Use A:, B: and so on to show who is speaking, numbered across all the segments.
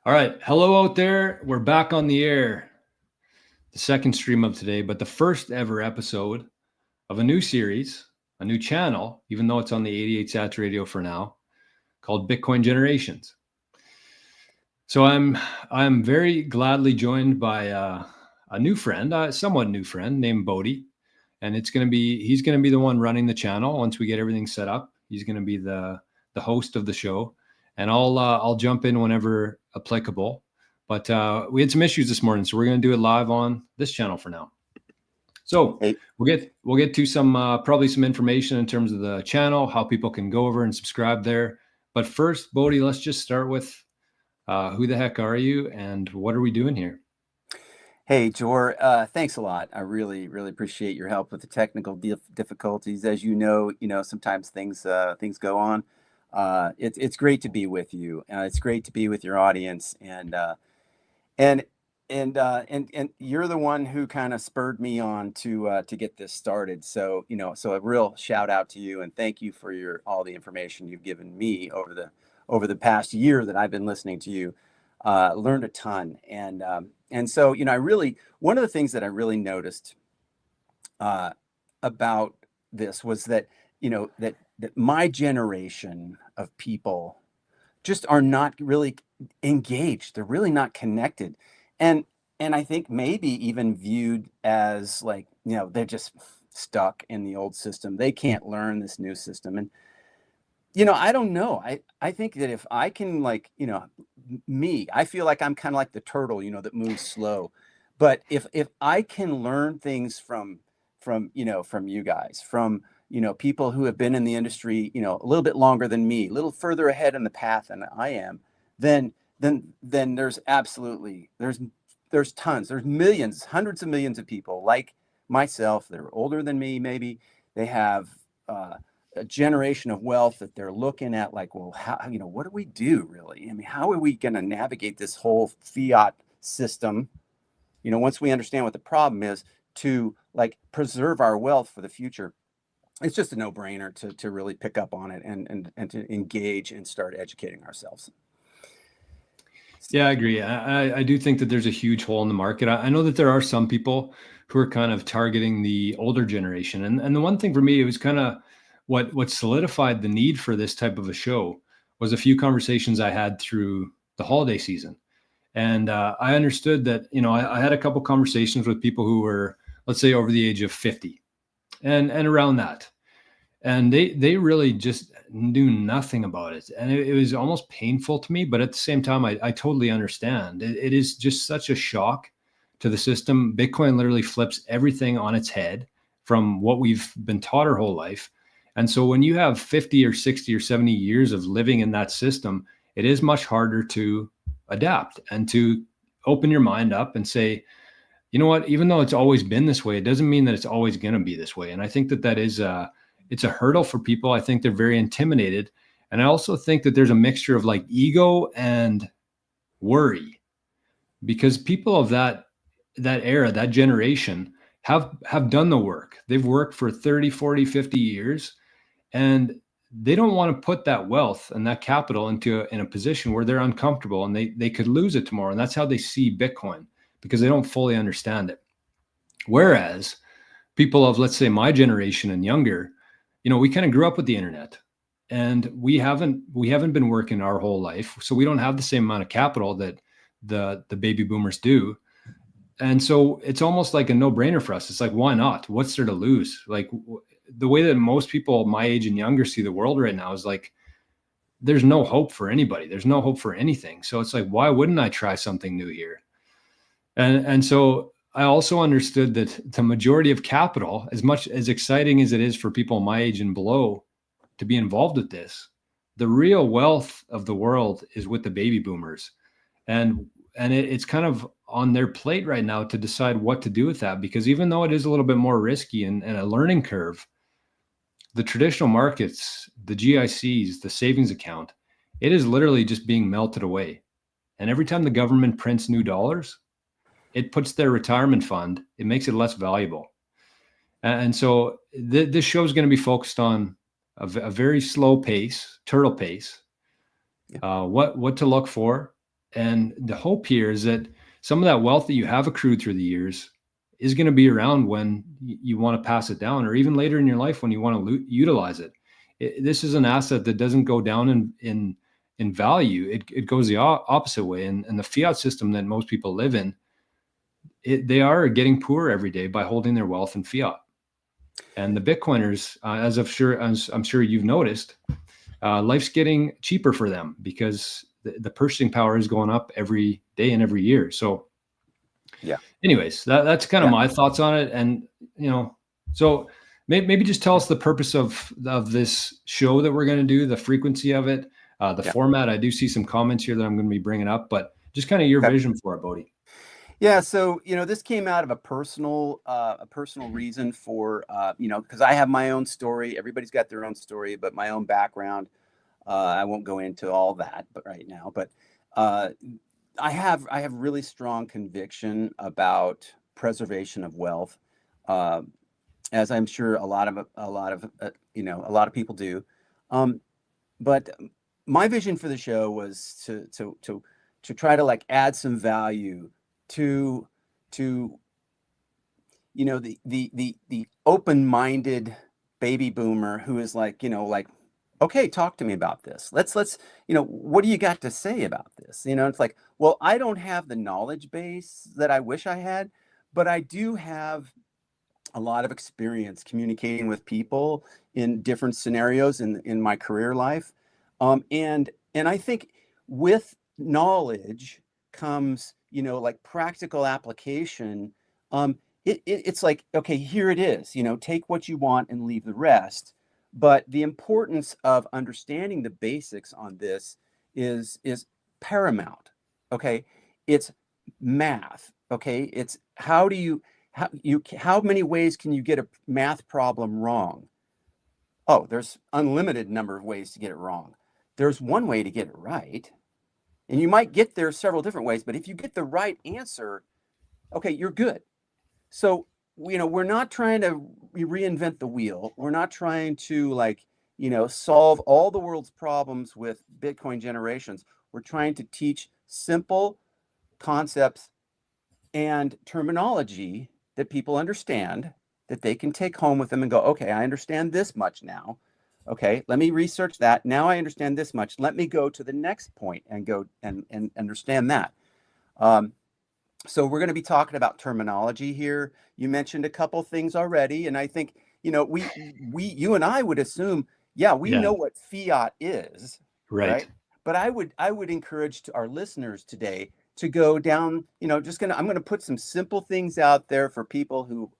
A: All right. Hello out there. We're back on the air. The second stream of today, but the first ever episode of a new series, a new channel, even though it's on the 88 Sats radio for now, called Bitcoin Generations. So I'm very gladly joined by a new friend, a somewhat new friend named Bodhi, and he's going to be the one running the channel once we get everything set up. He's going to be the host of the show, and I'll jump in whenever applicable. But we had some issues this morning, so we're going to do it live on this channel for now. So we'll get to some probably some information in terms of the channel, how people can go over and subscribe there. But first, Bodhi, let's just start with who the heck are you, and what are we doing here?
B: Hey, Jor, thanks a lot. I really, really appreciate your help with the technical difficulties. As you know, sometimes things go on. It's great to be with you. It's great to be with your audience, and you're the one who kind of spurred me on to get this started. So a real shout out to you, and thank you for all the information you've given me over the past year that I've been listening to you. Learned a ton, and so I really, one of the things that I really noticed about this was that that my generation of people just are not really engaged. They're really not connected, and I think maybe even viewed as like they're just stuck in the old system. They can't learn this new system, and I don't know. I think that if I can, like, I feel like I'm kind of like the turtle, that moves slow. But if I can learn things from you guys, from people who have been in the industry, a little bit longer than me, a little further ahead in the path than I am, then there's absolutely there's tons, there's millions, hundreds of millions of people like myself. They're older than me, maybe. They have a generation of wealth that they're looking at, like, well, how, what do we do really? I mean, how are we going to navigate this whole fiat system, once we understand what the problem is, to like preserve our wealth for the future? It's just a no-brainer to really pick up on it and to engage and start educating ourselves.
A: Yeah, I agree. I do think that there's a huge hole in the market. I know that there are some people who are kind of targeting the older generation. And the one thing for me, it was kind of what solidified the need for this type of a show was a few conversations I had through the holiday season. And I understood that, I had a couple conversations with people who were, let's say, over the age of 50 and around that. And they really just knew nothing about it. And it was almost painful to me. But at the same time, I totally understand. It is just such a shock to the system. Bitcoin literally flips everything on its head from what we've been taught our whole life. And so when you have 50 or 60 or 70 years of living in that system, it is much harder to adapt and to open your mind up and say, you know what, even though it's always been this way, it doesn't mean that it's always going to be this way. And I think that is it's a hurdle for people. I think they're very intimidated. And I also think that there's a mixture of like ego and worry, because people of that era, that generation have done the work. They've worked for 30, 40, 50 years. And they don't want to put that wealth and that capital in a position where they're uncomfortable and they could lose it tomorrow. And that's how they see Bitcoin, because they don't fully understand it. Whereas people of, let's say, my generation and younger, we kind of grew up with the internet, and we haven't been working our whole life. So we don't have the same amount of capital that the baby boomers do. And so it's almost like a no-brainer for us. It's like, why not? What's there to lose? Like, the way that most people my age and younger see the world right now is like, there's no hope for anybody. There's no hope for anything. So it's like, why wouldn't I try something new here? And so I also understood that the majority of capital, as much as exciting as it is for people my age and below to be involved with this, the real wealth of the world is with the baby boomers. And it's kind of on their plate right now to decide what to do with that, because even though it is a little bit more risky and a learning curve, the traditional markets, the GICs, the savings account, it is literally just being melted away. And every time the government prints new dollars, it puts their retirement fund, it makes it less valuable. And so this show is going to be focused on a very slow pace, turtle pace, what to look for, And the hope here is that some of that wealth that you have accrued through the years is going to be around when you want to pass it down, or even later in your life when you want to utilize it. This is an asset that doesn't go down in value. It goes the opposite way. And the fiat system that most people live in, they are getting poorer every day by holding their wealth in fiat. And the Bitcoiners, as I'm sure you've noticed, life's getting cheaper for them because the purchasing power is going up every day and every year. So,
B: yeah.
A: Anyways, that's kind of my thoughts on it. And so maybe just tell us the purpose of this show that we're going to do, the frequency of it, the format. I do see some comments here that I'm going to be bringing up, but just kind of your vision for it, Bodie.
B: Yeah, so this came out of a personal reason for because I have my own story. Everybody's got their own story, but my own background. I won't go into all that, but right now, but I have really strong conviction about preservation of wealth, as I'm sure a lot of people do. But my vision for the show was to try to like add some value to the open-minded baby boomer who is like, okay, talk to me about this. Let's what do you got to say about this? It's like, well, I don't have the knowledge base that I wish I had, but I do have a lot of experience communicating with people in different scenarios in my career life. And I think with knowledge comes, like practical application. It's like, okay, here it is, take what you want and leave the rest. But the importance of understanding the basics on this is paramount. Okay. It's math. Okay. It's how many ways can you get a math problem wrong? Oh, there's unlimited number of ways to get it wrong. There's one way to get it right. And you might get there several different ways, but if you get the right answer, okay, you're good. So, we're not trying to reinvent the wheel. We're not trying to solve all the world's problems with Bitcoin generations. We're trying to teach simple concepts and terminology that people understand, that they can take home with them and go, okay, I understand this much now. Okay, let me research that. Now I understand this much. Let me go to the next point and go and understand that. So we're going to be talking about terminology here. You mentioned a couple things already, and I think you and I would assume, we know what fiat is, right? But I would encourage our listeners today to go down. I'm going to put some simple things out there for people who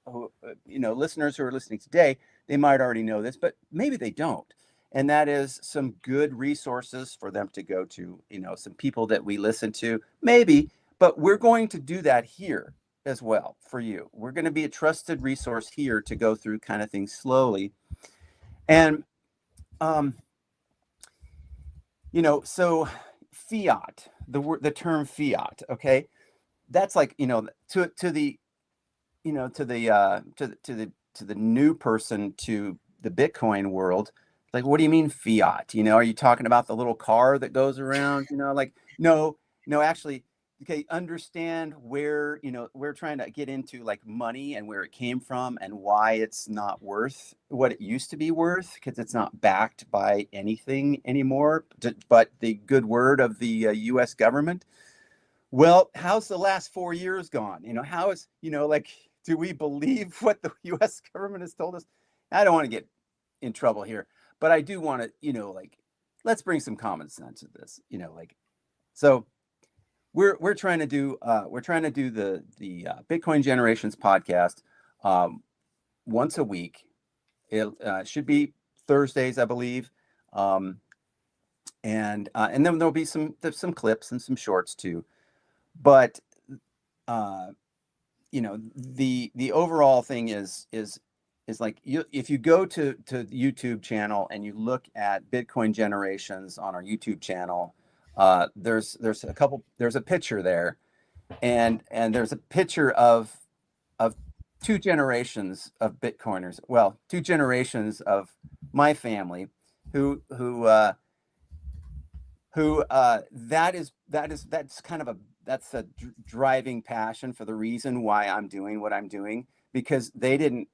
B: listeners who are listening today. They might already know this, but maybe they don't. And that is some good resources for them to go to. Some people that we listen to, maybe. But we're going to do that here as well for you. We're going to be a trusted resource here to go through kind of things slowly. And, so fiat, the term fiat, okay, that's like, to the new person, to the Bitcoin world, like, what do you mean fiat? Are you talking about the little car that goes around? No, actually. Okay, understand where, we're trying to get into like money and where it came from and why it's not worth what it used to be worth, because it's not backed by anything anymore, but the good word of the U.S. government. Well, how's the last 4 years gone? How is, do we believe what the U.S. government has told us? I don't want to get in trouble here, but I do want to, let's bring some common sense to this, so. We're trying to do the Bitcoin Generations podcast once a week. It should be Thursdays, I believe, and then there'll be some clips and some shorts too. But the overall thing is like, if you go to the YouTube channel and you look at Bitcoin Generations on our YouTube channel. There's a picture there, and there's a picture of two generations of Bitcoiners. Well, two generations of my family who who that's kind of that's a driving passion for the reason why I'm doing what I'm doing, because they didn't,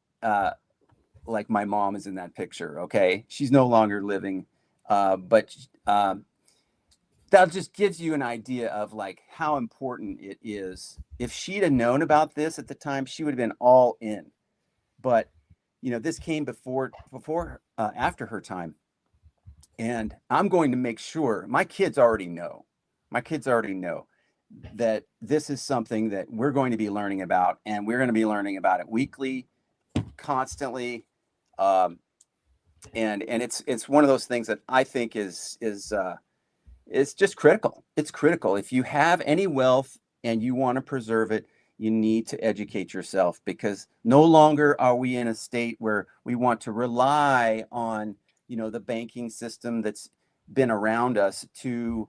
B: like my mom is in that picture. Okay, she's no longer living, but that just gives you an idea of like how important it is. If she'd have known about this at the time, she would have been all in. But this came after her time, and I'm going to make sure my kids already know. My kids already know that this is something that we're going to be learning about, and we're going to be learning about it weekly, constantly. And it's one of those things that I think is it's just critical. It's critical. If you have any wealth and you want to preserve it, you need to educate yourself, because no longer are we in a state where we want to rely on, the banking system that's been around us to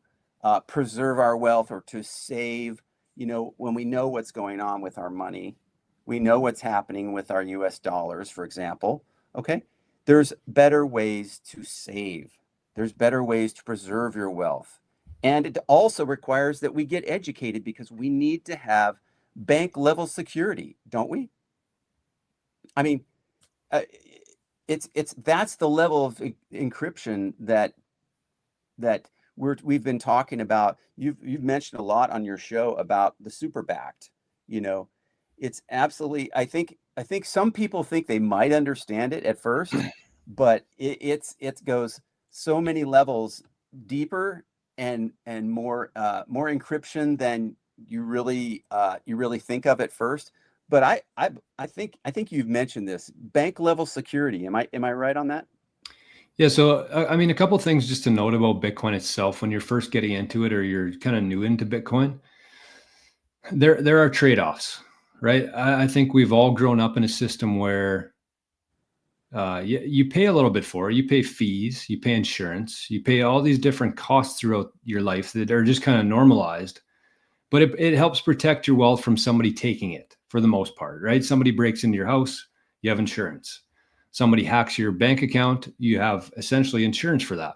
B: preserve our wealth or to save. When we know what's going on with our money, we know what's happening with our US dollars, for example. Okay. There's better ways to save. There's better ways to preserve your wealth. And it also requires that we get educated, because we need to have bank level security, don't we? I mean, uh, that's the level of encryption that we've been talking about. You've mentioned a lot on your show about the super backed. It's absolutely. I think some people think they might understand it at first, but it goes so many levels deeper, and more encryption than you really think of at first. But I think you've mentioned this bank level security. Am I right on that?
A: Yeah. So, I mean, a couple of things just to note about Bitcoin itself when you're first getting into it or you're kind of new into Bitcoin. There are trade-offs, right? I think we've all grown up in a system where you pay a little bit for it. You pay fees, you pay insurance, you pay all these different costs throughout your life that are just kind of normalized. But it helps protect your wealth from somebody taking it for the most part, right? Somebody breaks into your house, you have insurance. Somebody hacks your bank account, you have essentially insurance for that.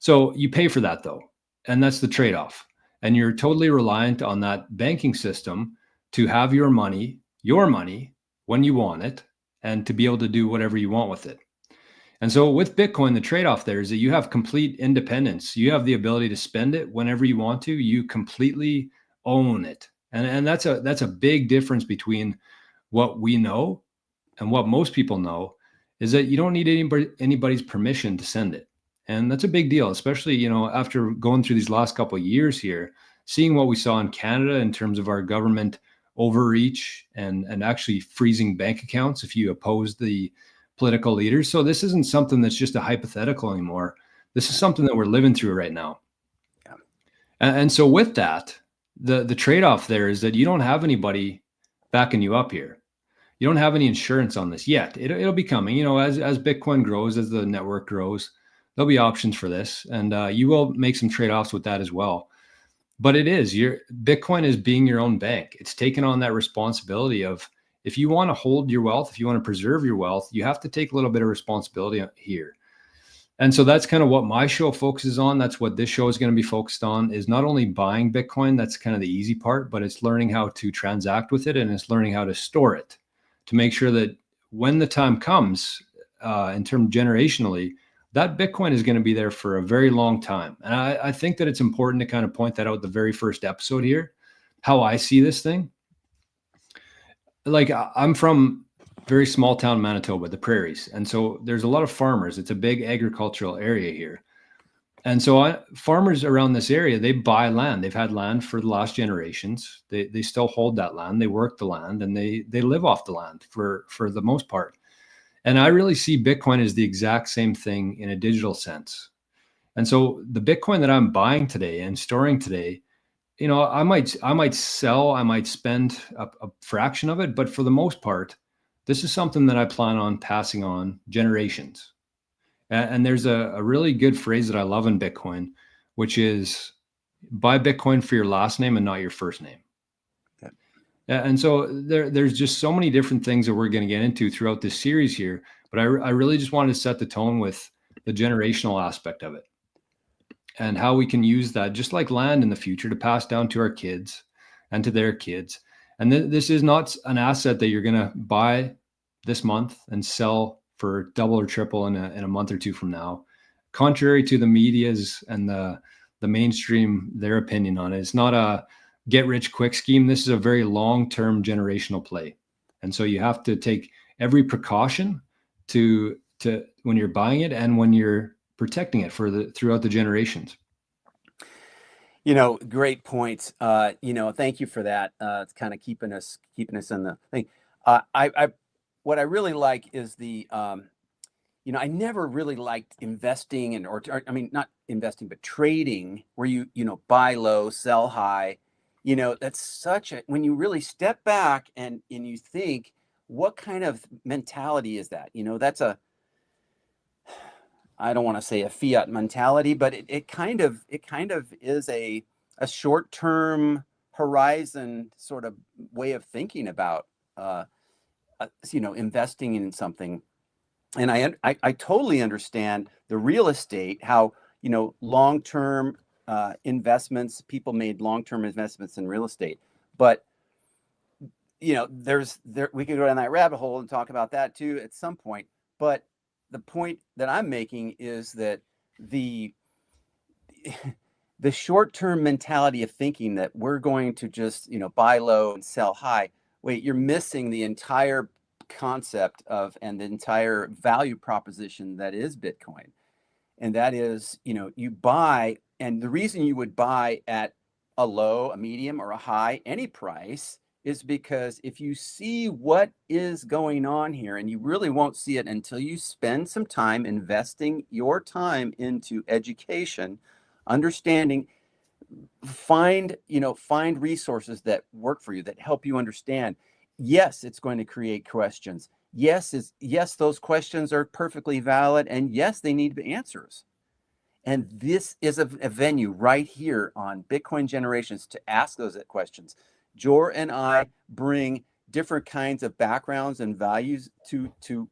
A: So you pay for that though, and that's the trade-off. And you're totally reliant on that banking system to have your money when you want it, and to be able to do whatever you want with it. And so with Bitcoin, the trade-off there is that you have complete independence. You have the ability to spend it whenever you want to. You completely own it. And that's a big difference between what we know and what most people know, is that you don't need anybody's permission to send it. And that's a big deal, especially, after going through these last couple of years here, seeing what we saw in Canada in terms of our government overreach and actually freezing bank accounts if you oppose the political leaders. So this isn't something that's just a hypothetical anymore. This is something that we're living through right now.
B: Yeah.
A: And so with that, the trade-off there is that you don't have anybody backing you up here. You don't have any insurance on this yet. It'll be coming, as Bitcoin grows, as the network grows, there'll be options for this, and you will make some trade-offs with that as well. But your Bitcoin is being your own bank. It's taken on that responsibility of, if you want to hold your wealth, if you want to preserve your wealth, you have to take a little bit of responsibility here. And so that's kind of what my show focuses on. That's what this show is going to be focused on, is not only buying Bitcoin, that's kind of the easy part, but it's learning how to transact with it, and it's learning how to store it to make sure that when the time comes, in terms generationally, that Bitcoin is going to be there for a very long time. And I think that it's important to kind of point that out the very first episode here, how I see this thing. Like, I'm from very small town Manitoba, the prairies. And so there's a lot of farmers. It's a big agricultural area here. And so farmers around this area, they buy land. They've had land for the last generations. They still hold that land. They work the land, and they live off the land for the most part. And I really see Bitcoin as the exact same thing in a digital sense. And so the Bitcoin that I'm buying today and storing today, I might sell, I might spend a fraction of it, but for the most part, this is something that I plan on passing on generations. And there's a really good phrase that I love in Bitcoin, which is buy Bitcoin for your last name and not your first name.
B: Okay.
A: And so there's just so many different things that we're going to get into throughout this series here. But I really just wanted to set the tone with the generational aspect of it. and how we can use that, just like land in the future, to pass down to our kids and to their kids. And this is not an asset that you're going to buy this month and sell for double or triple in a month or two from now. Contrary to the media's and the mainstream, their opinion on it, it's not a get rich quick scheme. This is a very long-term generational play. And so you have to take every precaution to when you're buying it and when you're protecting it throughout the generations.
B: Great points. Thank you for that. It's kind of keeping us in the thing. What I really like is I never really liked investing or I mean, not investing, but trading where you buy low, sell high. That's when you really step back and you think, what kind of mentality is that? I don't want to say a fiat mentality, but it kind of is a short-term horizon sort of way of thinking about investing in something. And I totally understand the real estate, how long-term investments, people made long-term investments in real estate, but we could go down that rabbit hole and talk about that too at some point. But the point that I'm making is that the short-term mentality of thinking that we're going to just buy low and sell high, wait, you're missing the entire concept of and the entire value proposition that is Bitcoin. And that is, you buy, and the reason you would buy at a low, a medium, or a high, any price, is because if you see what is going on here, and you really won't see it until you spend some time investing your time into education, understanding, find resources that work for you, that help you understand. Yes, it's going to create questions. Yes, those questions are perfectly valid, and yes, they need answers. And this is a venue right here on Bitcoin Generations to ask those questions. Jor and I bring different kinds of backgrounds and values to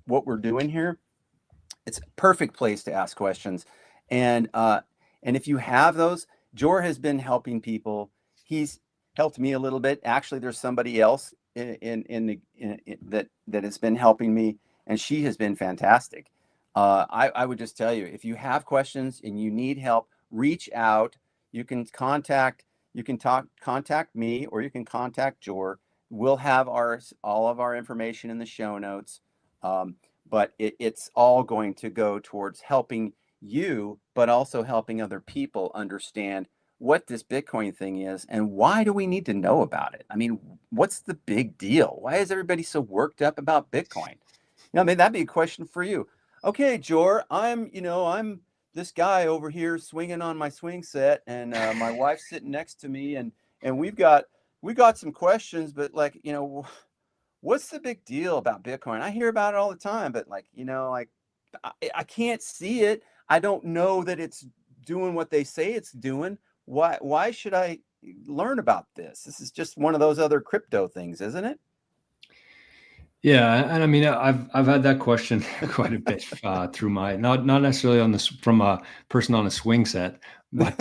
B: what we're doing here. It's a perfect place to ask questions. And if you have those, Jor has been helping people. He's helped me a little bit. Actually, there's somebody else that has been helping me, and she has been fantastic. I would just tell you, if you have questions and you need help, reach out. You can contact me, or you can contact Jor. We'll have all of our information in the show notes. But it's all going to go towards helping you, but also helping other people understand what this Bitcoin thing is and why do we need to know about it? I mean, what's the big deal? Why is everybody so worked up about Bitcoin? I mean, that'd be a question for you. Okay, Jor, I'm this guy over here swinging on my swing set, and my wife's sitting next to me, and we got some questions, but what's the big deal about Bitcoin? I hear about it all the time, but I can't see it. I don't know that it's doing what they say it's doing. Why should I learn about this? This is just one of those other crypto things, isn't it?
A: Yeah, and I mean, I've had that question quite a bit through my not necessarily on this from a person on a swing set, but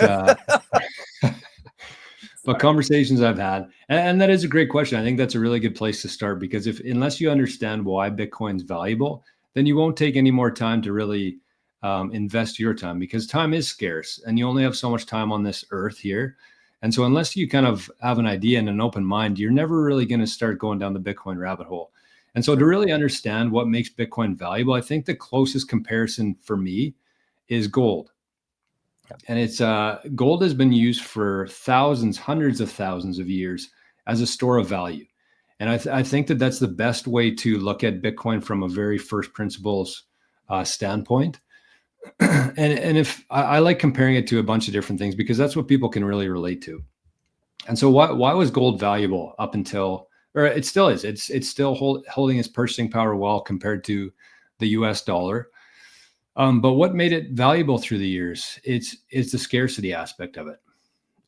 A: but conversations I've had, and that is a great question. I think that's a really good place to start, because unless you understand why Bitcoin's valuable, then you won't take any more time to really invest your time, because time is scarce and you only have so much time on this earth here. And so unless you kind of have an idea and an open mind, you're never really going to start going down the Bitcoin rabbit hole. And so to really understand what makes Bitcoin valuable, I think the closest comparison for me is gold. And it's gold has been used for thousands, hundreds of thousands of years as a store of value. And I think that that's the best way to look at Bitcoin from a very first principles standpoint. And if I like comparing it to a bunch of different things, because that's what people can really relate to. And so why was gold valuable up until, or it still is, it's still holding its purchasing power well compared to the US dollar. But what made it valuable through the years? It's the scarcity aspect of it.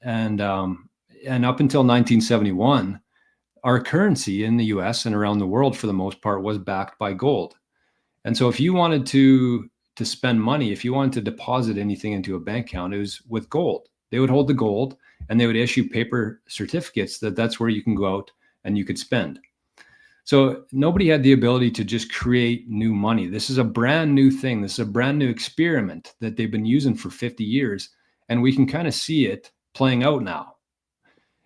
A: And up until 1971, our currency in the US and around the world for the most part was backed by gold. And so if you wanted to to spend money, if you wanted to deposit anything into a bank account, it was with gold. They would hold the gold and they would issue paper certificates that's where you can go out and you could spend. So nobody had the ability to just create new money. This is a brand new thing. This is a brand new experiment that they've been using for 50 years. And we can kind of see it playing out now.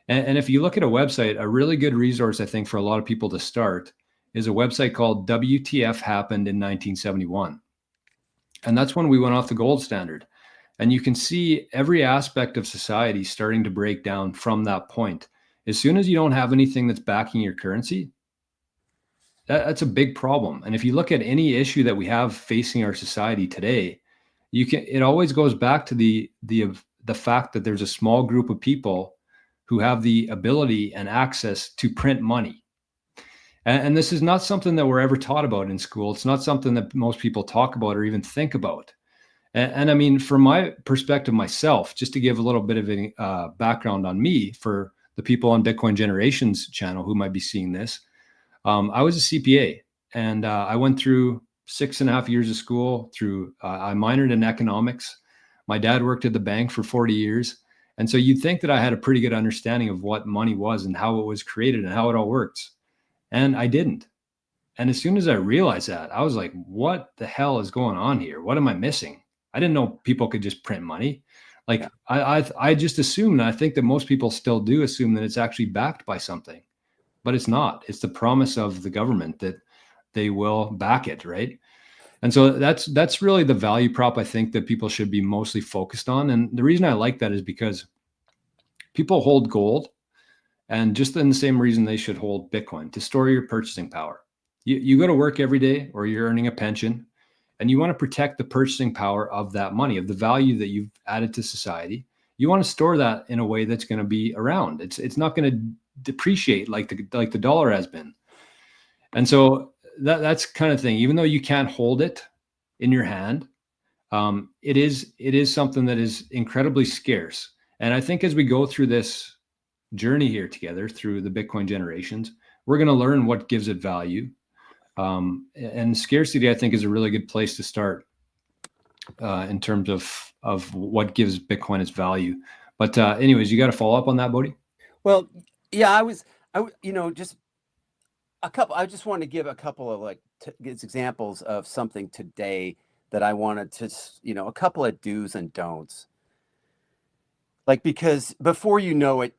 A: And if you look at a website, a really good resource, I think, for a lot of people to start is a website called WTF Happened in 1971. And that's when we went off the gold standard. And you can see every aspect of society starting to break down from that point. As soon as you don't have anything that's backing your currency, that's a big problem. And if you look at any issue that we have facing our society today, it always goes back to the fact that there's a small group of people who have the ability and access to print money. And this is not something that we're ever taught about in school. It's not something that most people talk about or even think about. And I mean, from my perspective myself, just to give a little bit of a background on me for the people on Bitcoin Generations channel who might be seeing this, I was a CPA, and I went through 6.5 years of school. I minored in economics. My dad worked at the bank for 40 years. And so you'd think that I had a pretty good understanding of what money was and how it was created and how it all works. And I didn't. And as soon as I realized that, I was like, what the hell is going on here? What am I missing? I didn't know people could just print money. Like, yeah. I just assumed, and I think that most people still do assume, that it's actually backed by something, but it's not. It's the promise of the government that they will back it, right? And so that's really the value prop I think that people should be mostly focused on. And the reason I like that is because people hold gold, and just in the same reason they should hold Bitcoin, to store your purchasing power. You go to work every day, or you're earning a pension, and you want to protect the purchasing power of that money, of the value that you've added to society. You want to store that in a way that's going to be around. It's not going to depreciate like the dollar has been. And so that's kind of thing. Even though you can't hold it in your hand, it is something that is incredibly scarce. And I think as we go through this journey here together through the Bitcoin generations, we're going to learn what gives it value. And scarcity, I think, is a really good place to start in terms of what gives Bitcoin its value. But anyways, you got to follow up on that, Bodhi?
B: Well, yeah, just a couple. I just want to give a couple of examples of something today that I wanted to, a couple of do's and don'ts. Like, because before you know it,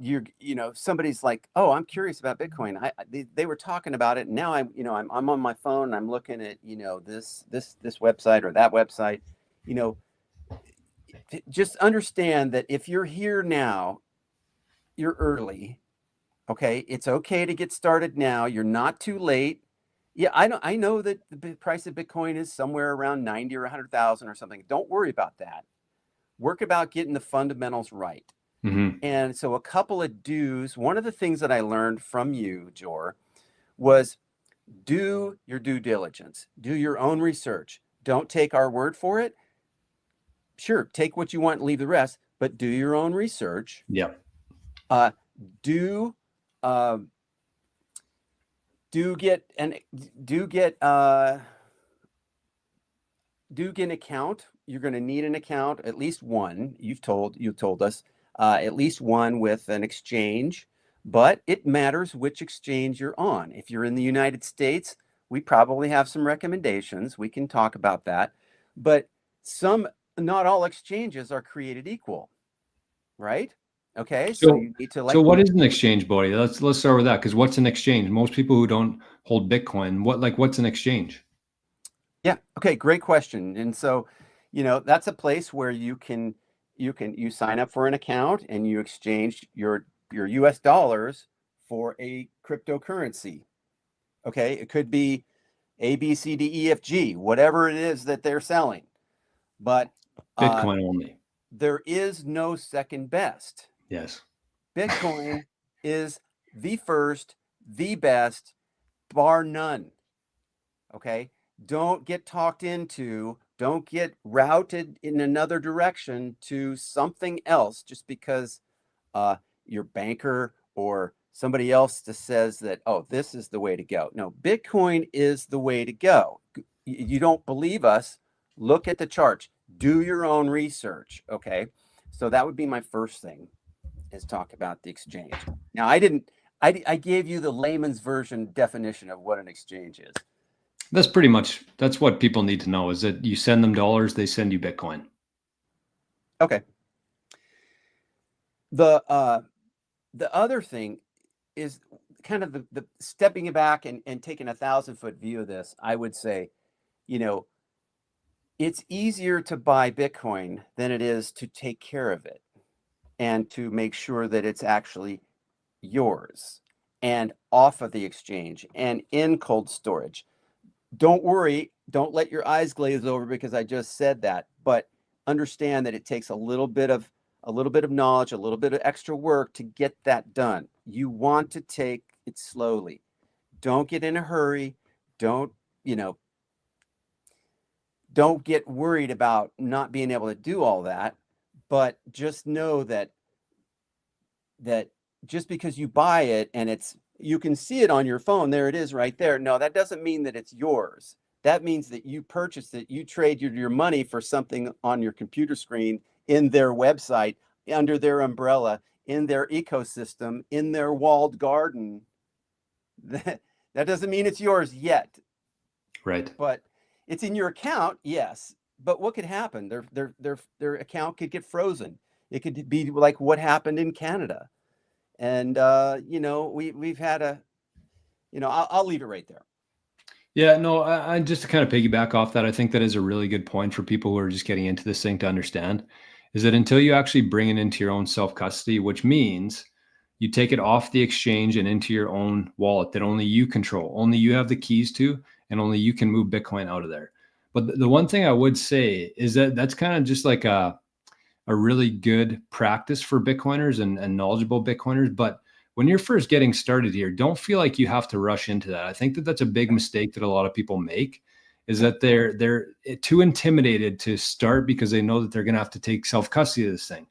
B: somebody's like, oh, I'm curious about Bitcoin. They were talking about it. And now I'm on my phone and I'm looking at, this website or that website. Just understand that if you're here now, you're early. Okay. It's okay to get started now. You're not too late. Yeah. I know that the price of Bitcoin is somewhere around 90 or 100,000 or something. Don't worry about that. Work about getting the fundamentals right.
A: Mm-hmm.
B: And so a couple of do's. One of the things that I learned from you, Jor, was do your due diligence. Do your own research. Don't take our word for it. Sure, take what you want and leave the rest, but do your own research.
A: Yeah.
B: Do get an account. You're going to need an account, at least one. You've told us at least one with an exchange, but it matters which exchange you're on. If you're in the United States, we probably have some recommendations. We can talk about that, but not all exchanges are created equal, right? Okay, so you need to
A: So what is an exchange, Bodhi? Let's start with that, because what's an exchange? Most people who don't hold Bitcoin, what's an exchange?
B: Yeah. Okay. Great question. And so, that's a place where you sign up for an account and you exchange your US dollars for a cryptocurrency. Okay. It could be A, B, C, D, E, F, G, whatever it is that they're selling. But
A: Bitcoin only.
B: There is no second best.
A: Yes.
B: Bitcoin is the first, the best, bar none. Okay. Don't get talked into, don't get routed in another direction to something else just because your banker or somebody else just says that, oh, this is the way to go. No, Bitcoin is the way to go. You don't believe us? Look at the charts. Do your own research. Okay. So that would be my first thing, is talk about the exchange. Now, I gave you the layman's version definition of what an exchange is.
A: That's what people need to know, is that you send them dollars, they send you Bitcoin.
B: Okay. The other thing is kind of the stepping back and taking 1,000-foot view of this. I would say, it's easier to buy Bitcoin than it is to take care of it and to make sure that it's actually yours and off of the exchange and in cold storage. Don't worry, don't let your eyes glaze over because I just said that, but understand that it takes a little bit of knowledge, a little bit of extra work to get that done. You want to take it slowly. Don't get in a hurry. Don't, don't get worried about not being able to do all that, but just know that just because you buy it and you can see it on your phone, there it is right there. No, that doesn't mean that it's yours. That means that you purchased it, you trade your money for something on your computer screen, in their website, under their umbrella, in their ecosystem, in their walled garden. That doesn't mean it's yours yet.
A: Right.
B: But it's in your account, yes. But what could happen? Their account could get frozen. It could be like what happened in Canada. And we've had I'll leave it right there.
A: Yeah, no, I just to kind of piggyback off that, I think that is a really good point for people who are just getting into this thing to understand, is that until you actually bring it into your own self-custody, which means you take it off the exchange and into your own wallet that only you control, only you have the keys to, and only you can move Bitcoin out of there. But the one thing I would say is that that's kind of just like a really good practice for Bitcoiners and knowledgeable Bitcoiners. But when you're first getting started here, don't feel like you have to rush into that. I think that that's a big mistake that a lot of people make, is that they're too intimidated to start because they know that they're going to have to take self-custody of this thing.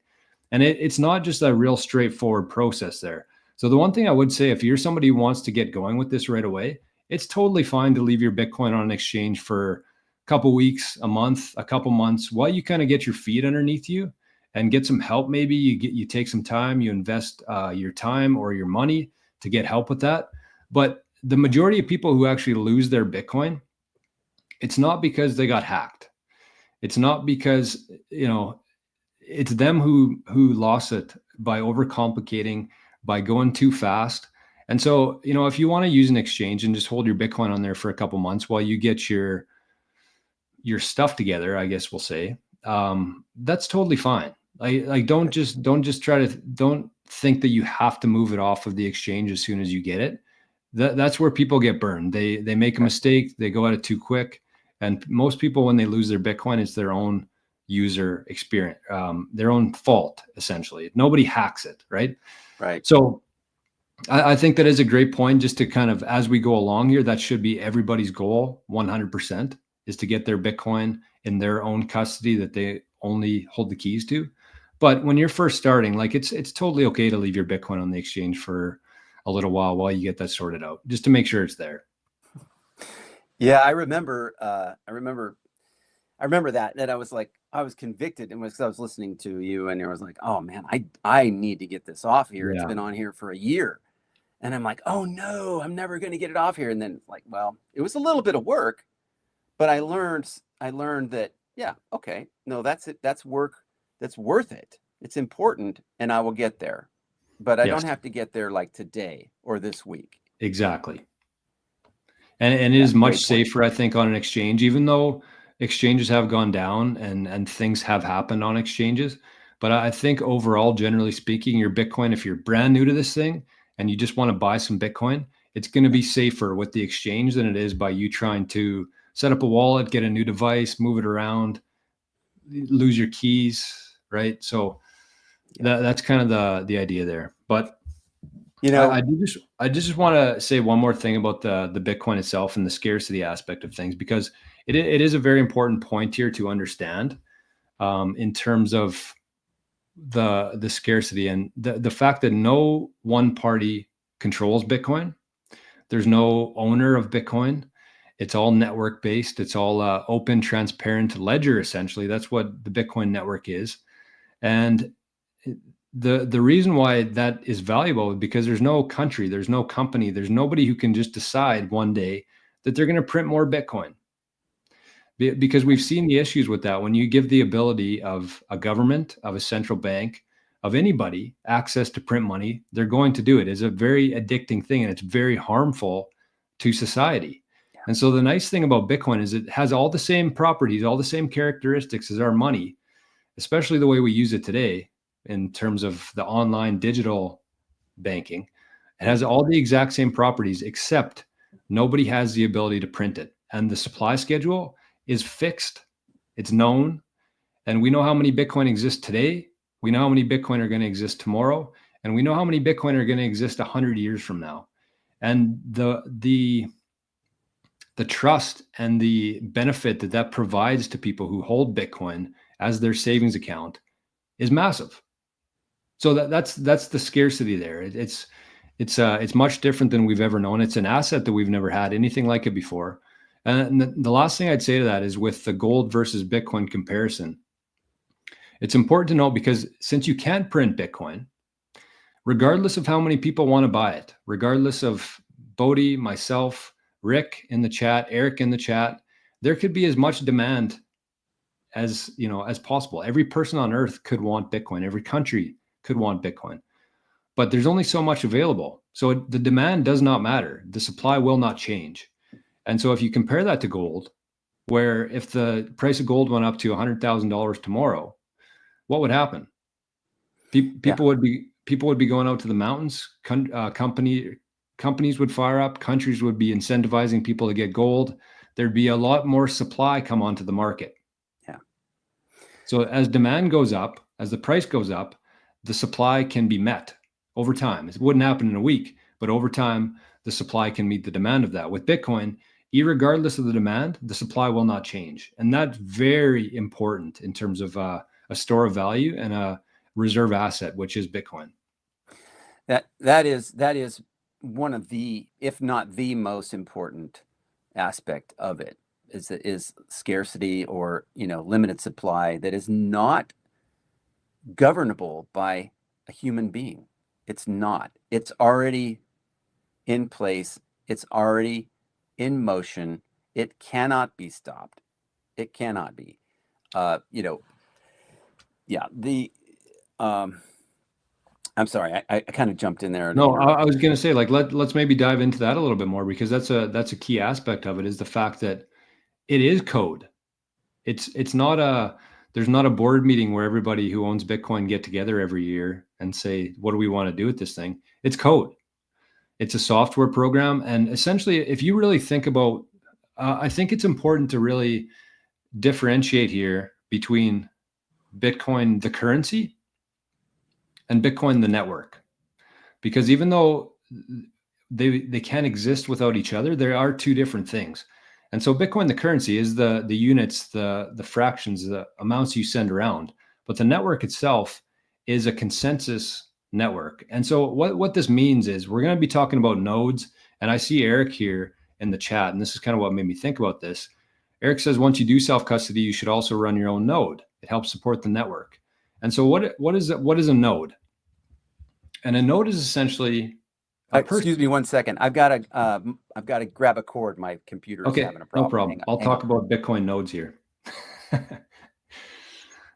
A: And it's not just a real straightforward process there. So the one thing I would say, if you're somebody who wants to get going with this right away, it's totally fine to leave your Bitcoin on an exchange for a couple weeks, a month, a couple months, while you kind of get your feet underneath you and get some help. Maybe you take some time, you invest your time or your money to get help with that. But the majority of people who actually lose their Bitcoin, it's not because they got hacked. It's not because, it's them who lost it by overcomplicating, by going too fast. And so, if you want to use an exchange and just hold your Bitcoin on there for a couple months while you get your stuff together, I guess we'll say, that's totally fine. Like don't think that you have to move it off of the exchange as soon as you get it. That's where people get burned. They make a mistake, they go at it too quick. And most people, when they lose their Bitcoin, it's their own user experience, their own fault, essentially. Nobody hacks it, right?
B: Right.
A: So I think that is a great point, just to kind of, as we go along here, that should be everybody's goal, 100%, is to get their Bitcoin in their own custody that they only hold the keys to. But when you're first starting, like it's totally okay to leave your Bitcoin on the exchange for a little while you get that sorted out, just to make sure it's there.
B: Yeah, I remember that I was like, I was convicted, and I was listening to you, and I was like, oh man, I need to get this off here. It's
A: Yeah.
B: been on here for a year. And I'm like, oh no, I'm never going to get it off here. And then like, well, it was a little bit of work, but I learned that, yeah, okay, no, that's it. That's work. That's worth it. It's important, and I will get there, but I
A: Yes,
B: don't have to get there like today or this week.
A: exactly. And it
B: Yeah,
A: is much
B: great point.
A: safer, I think, on an exchange, even though exchanges have gone down and things have happened on exchanges. But I think overall, generally speaking, your Bitcoin, if you're brand new to this thing and you just want to buy some Bitcoin, it's going to be safer with the exchange than it is by you trying to set up a wallet, get a new device, move it around, lose your keys, right? So that's kind of the idea there. But
B: You know,
A: I just want to say one more thing about the Bitcoin itself and the scarcity aspect of things, because it is a very important point here to understand, in terms of the scarcity and the fact that no one party controls Bitcoin. There's no owner of Bitcoin. It's all network based. It's all open, transparent ledger. Essentially, that's what the Bitcoin network is. And the reason why that is valuable is because there's no country, there's no company, there's nobody who can just decide one day that they're going to print more Bitcoin. Because we've seen the issues with that. When you give the ability of a government, of a central bank, of anybody access to print money, they're going to do it. It's a very addicting thing, and it's very harmful to society.
B: Yeah.
A: And so the nice thing about Bitcoin is it has all the same properties, all the same characteristics as our money, especially the way we use it today in terms of the online digital banking. It has all the exact same properties, except nobody has the ability to print it. And the supply schedule is fixed. It's known. And we know how many Bitcoin exist today. We know how many Bitcoin are going to exist tomorrow. And we know how many Bitcoin are going to exist 100 years from now. And the trust and the benefit that that provides to people who hold Bitcoin as their savings account is massive. So that's the scarcity there. It's much different than we've ever known. It's an asset that we've never had anything like it before. And the last thing I'd say to that is with the gold versus Bitcoin comparison, it's important to know, because since you can't print Bitcoin, regardless of how many people want to buy it, regardless of Bodhi, myself, Rick in the chat, Eric in the chat, there could be as much demand as possible. Every person on earth could want Bitcoin. Every country could want Bitcoin, but there's only so much available. So the demand does not matter. The supply will not change. And so if you compare that to gold, where if the price of gold went up to $100,000 tomorrow, what would happen? People would be going out to the mountains. Companies would fire up. Countries would be incentivizing people to get gold. There'd be a lot more supply come onto the market.
B: Yeah.
A: So as demand goes up, as the price goes up, the supply can be met over time. It wouldn't happen in a week, but over time, the supply can meet the demand of that. With Bitcoin, irregardless of the demand, the supply will not change. And that's very important in terms of a store of value and a reserve asset, which is Bitcoin.
B: That is one of the, if not the most important aspect of it, is scarcity, or limited supply that is not governable by a human being. It's not. It's already in place. It's already in motion. It cannot be stopped. It cannot be. I'm sorry, I kind of jumped in there.
A: No, I was going to say, let's maybe dive into that a little bit more, because that's a key aspect of it, is the fact that it is code. It's not there's not a board meeting where everybody who owns Bitcoin get together every year and say, what do we want to do with this thing? It's code. It's a software program. And essentially, if you really think about, I think it's important to really differentiate here between Bitcoin, the currency, and Bitcoin, the network. Because even though they can't exist without each other, there are two different things. And so Bitcoin, the currency, is the units, the fractions, the amounts you send around. But the network itself is a consensus network. And so what this means is we're going to be talking about nodes. And I see Eric here in the chat, and this is kind of what made me think about this. Eric says, once you do self-custody, you should also run your own node. It helps support the network. And so what is a node? And a node is essentially
B: excuse me 1 second. I've got to grab a cord. My computer is having a problem.
A: No problem. I'll talk about Bitcoin nodes here.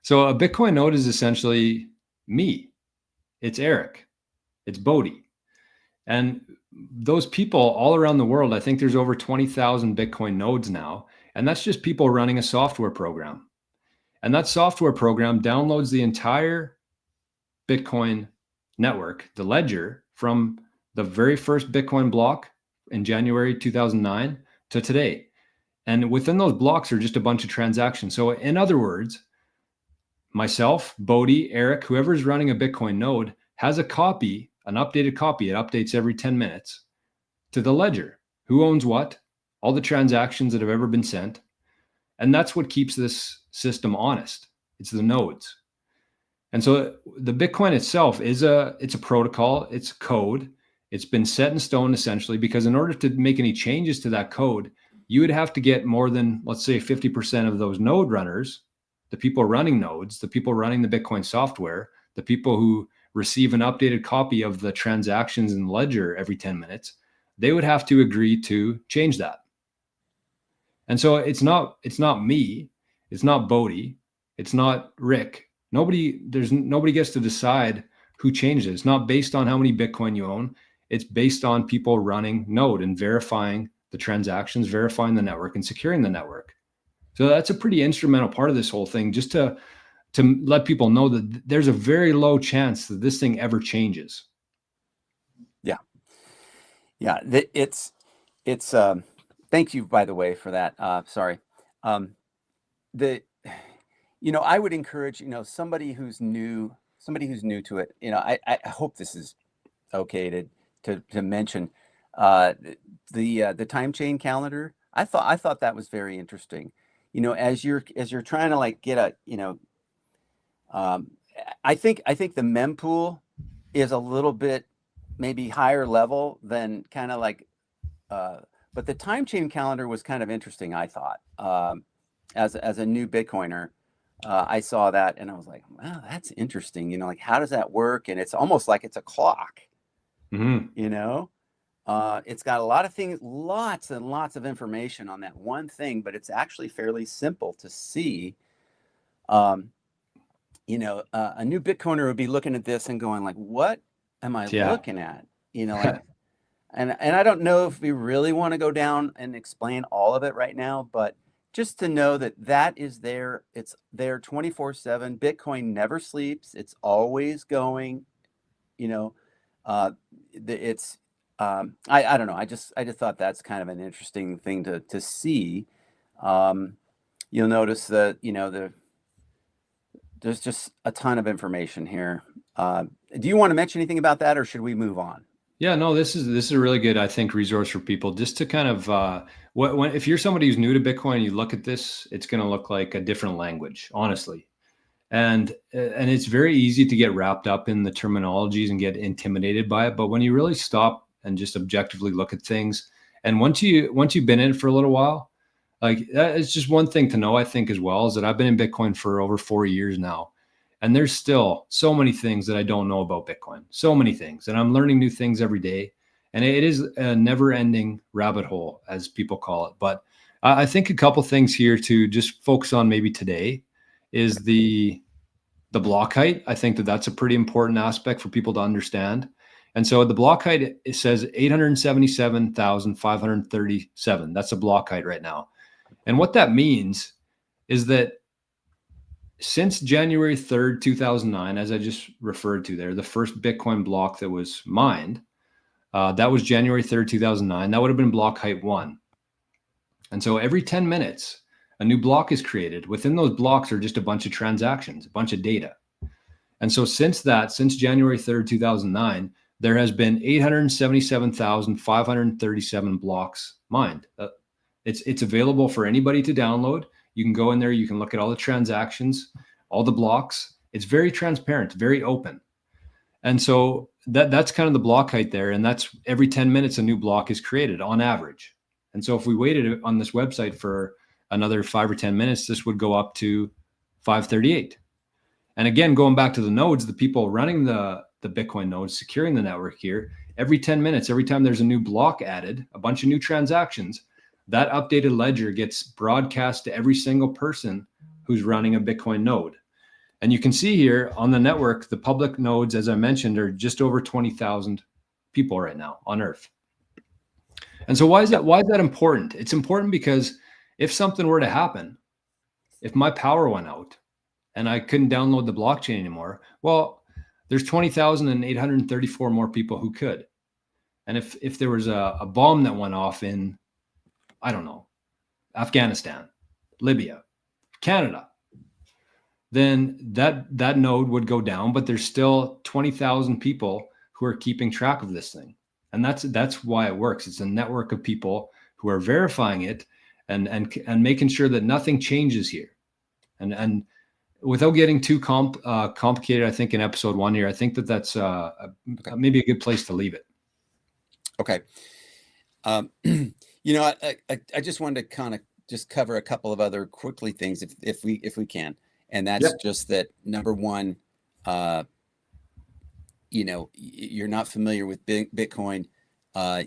A: So a Bitcoin node is essentially me. It's Eric. It's Bodhi. And those people all around the world, I think there's over 20,000 Bitcoin nodes now. And that's just people running a software program. And that software program downloads the entire Bitcoin network, the ledger, from the very first Bitcoin block in January 2009 to today. And within those blocks are just a bunch of transactions. So in other words, myself, Bodhi, Eric, whoever's running a Bitcoin node has a copy, an updated copy. It updates every 10 minutes to the ledger. Who owns what? All the transactions that have ever been sent. And that's what keeps this system honest. It's the nodes. And so the Bitcoin itself it's a protocol, it's code. It's been set in stone essentially, because in order to make any changes to that code, you would have to get more than, let's say, 50% of those node runners, the people running nodes, the people running the Bitcoin software, the people who receive an updated copy of the transactions in the ledger every 10 minutes, they would have to agree to change that. And so it's not me, it's not Bodie, it's not Rick. Nobody gets to decide who changes it. It's not based on how many Bitcoin you own. It's based on people running node and verifying the transactions, verifying the network, and securing the network. So that's a pretty instrumental part of this whole thing, just to let people know that there's a very low chance that this thing ever changes.
B: Yeah. Yeah. It's thank you, by the way, for that. Sorry. I would encourage, somebody who's new to it, I hope this is okay to mention, the time chain calendar. I thought that was very interesting. As you're trying to like get a, I think the mempool is a little bit maybe higher level than kind of like, but the time chain calendar was kind of interesting, I thought. As a new Bitcoiner, I saw that and I was like, wow, that's interesting. Like, how does that work? And it's almost like it's a clock.
A: Mm-hmm.
B: It's got a lot of things, lots and lots of information on that one thing, but it's actually fairly simple to see. A new Bitcoiner would be looking at this and going like, what am I looking at? Like, and I don't know if we really want to go down and explain all of it right now, but just to know that is there, it's there 24/7. Bitcoin never sleeps. It's always going, it's, I don't know. I just thought that's kind of an interesting thing to see. You'll notice that, there's just a ton of information here. Do you want to mention anything about that, or should we move on?
A: Yeah, no, this is a really good, I think, resource for people just to kind of if you're somebody who's new to Bitcoin, you look at this, it's going to look like a different language, honestly, and it's very easy to get wrapped up in the terminologies and get intimidated by it. But when you really stop and just objectively look at things, and once you've been in it for a little while, like it's just one thing to know, I think, as well, is that I've been in Bitcoin for over 4 years now. And there's still so many things that I don't know about Bitcoin, so many things. And I'm learning new things every day. And it is a never ending rabbit hole, as people call it. But I think a couple things here to just focus on maybe today is the block height. I think that's a pretty important aspect for people to understand. And so the block height, it says 877,537. That's a block height right now. And what that means is that since January 3rd, 2009, as I just referred to there, the first Bitcoin block that was mined, that was January 3rd, 2009. That would have been block height 1. And so every 10 minutes, a new block is created. Within those blocks are just a bunch of transactions, a bunch of data. And so since January 3rd, 2009, there has been 877,537 blocks mined. It's available for anybody to download. You can go in there, you can look at all the transactions, all the blocks. It's very transparent, very open. And so that's kind of the block height there. And that's every 10 minutes, a new block is created on average. And so if we waited on this website for another 5 or 10 minutes, this would go up to 538. And again, going back to the nodes, the people running the Bitcoin nodes, securing the network here, every 10 minutes, every time there's a new block added, a bunch of new transactions, that updated ledger gets broadcast to every single person who's running a Bitcoin node. And you can see here on the network, the public nodes, as I mentioned, are just over 20,000 people right now on Earth. And so why is that important? It's important because if something were to happen, if my power went out and I couldn't download the blockchain anymore, well, there's 20,834 more people who could. And if there was a bomb that went off in, I don't know, Afghanistan, Libya, Canada, then that node would go down, but there's still 20,000 people who are keeping track of this thing. And that's why it works. It's a network of people who are verifying it and making sure that nothing changes here. And without getting too complicated, I think in episode 1 here, I think that's maybe a good place to leave it.
B: Okay. I just wanted to kind of just cover a couple of other quickly things if we can. And that's
A: Yep.
B: just that number one, you're not familiar with Bitcoin.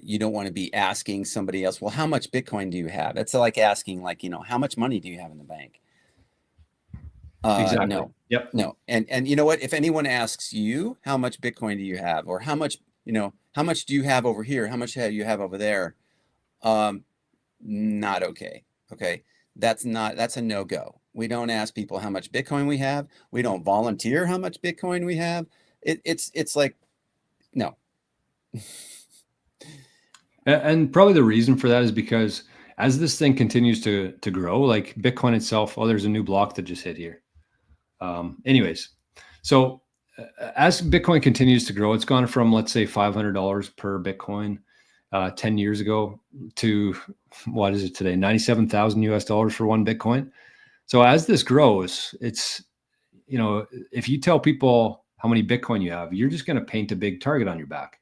B: You don't want to be asking somebody else, well, how much Bitcoin do you have? It's like asking, like, how much money do you have in the bank?
A: Exactly.
B: No,
A: Yep.
B: no. And you know what? If anyone asks you, how much Bitcoin do you have? Or how much do you have over here? How much do you have over there? Um, Not okay. Okay. That's a no-go. We don't ask people how much Bitcoin we have. We don't volunteer how much Bitcoin we have. It's like, no.
A: And probably the reason for that is because as this thing continues to grow, like Bitcoin itself, oh, there's a new block that just hit here. Anyways, so as Bitcoin continues to grow, it's gone from, let's say, $500 per Bitcoin 10 years ago to what is it today? 97,000 US dollars for one Bitcoin. So as this grows, it's, if you tell people how many Bitcoin you have, you're just going to paint a big target on your back.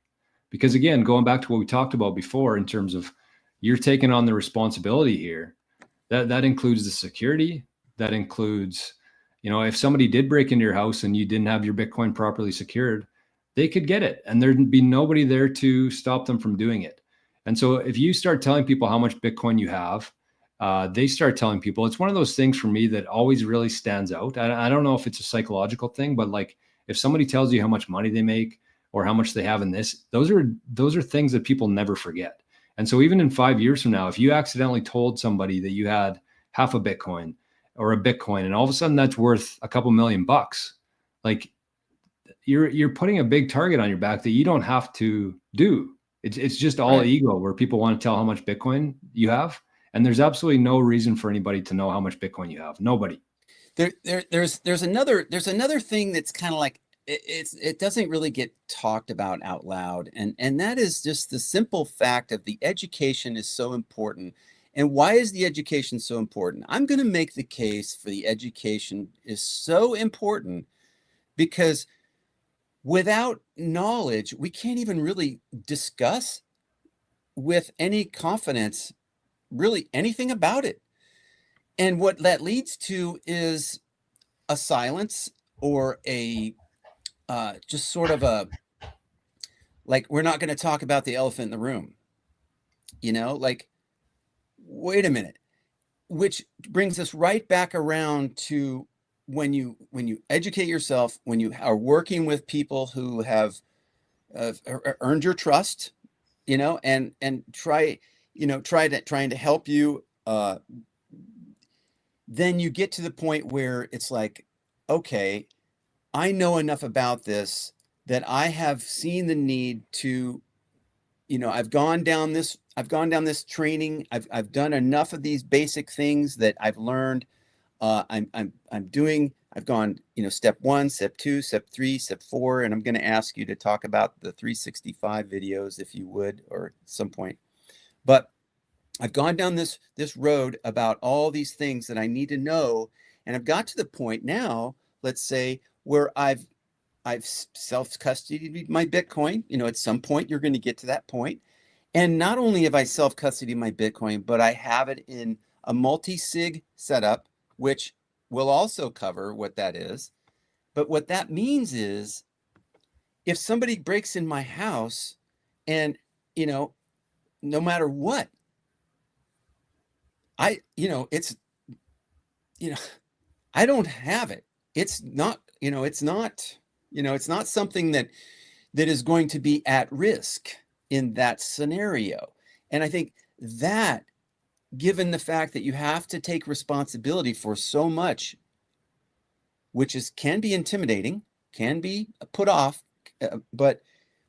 A: Because again, going back to what we talked about before in terms of you're taking on the responsibility here, that includes the security, that includes, if somebody did break into your house and you didn't have your Bitcoin properly secured, they could get it and there'd be nobody there to stop them from doing it. And so if you start telling people how much Bitcoin you have, they start telling people. It's one of those things for me that always really stands out. I don't know if it's a psychological thing, but like if somebody tells you how much money they make or how much they have in this, those are things that people never forget. And so even in 5 years from now, if you accidentally told somebody that you had half a Bitcoin or a Bitcoin, and all of a sudden that's worth a couple $1,000,000, like you're putting a big target on your back that you don't have to do. It's just all
B: Right.
A: ego where people want to tell how much Bitcoin you have. And there's absolutely no reason for anybody to know how much Bitcoin you have. Nobody.
B: There's another thing that's kind of like it doesn't really get talked about out loud, and that is just the simple fact of the education is so important. And why is the education so important? I'm going to make the case for the education is so important because without knowledge, we can't even really discuss with any confidence really anything about it. And what that leads to is a silence or a just sort of a like we're not going to talk about the elephant in the room, like wait a minute, which brings us right back around to when you educate yourself, when you are working with people who have earned your trust, and trying to help you, then you get to the point where it's like, okay, I know enough about this that I have seen the need to, I've gone down this training. I've done enough of these basic things that I've learned. I've gone, step one, step two, step three, step four, and I'm going to ask you to talk about the 365 videos if you would, or at some point. But I've gone down this road about all these things that I need to know, and I've got to the point now, let's say, where I've self-custodied my Bitcoin. At some point you're going to get to that point. And not only have I self-custodied my Bitcoin, but I have it in a multi-sig setup, which will also cover what that is. But what that means is if somebody breaks in my house and, no matter what, it's, I don't have it. It's not something that is going to be at risk in that scenario. And I think that, given the fact that you have to take responsibility for so much, which can be intimidating, can be put off, but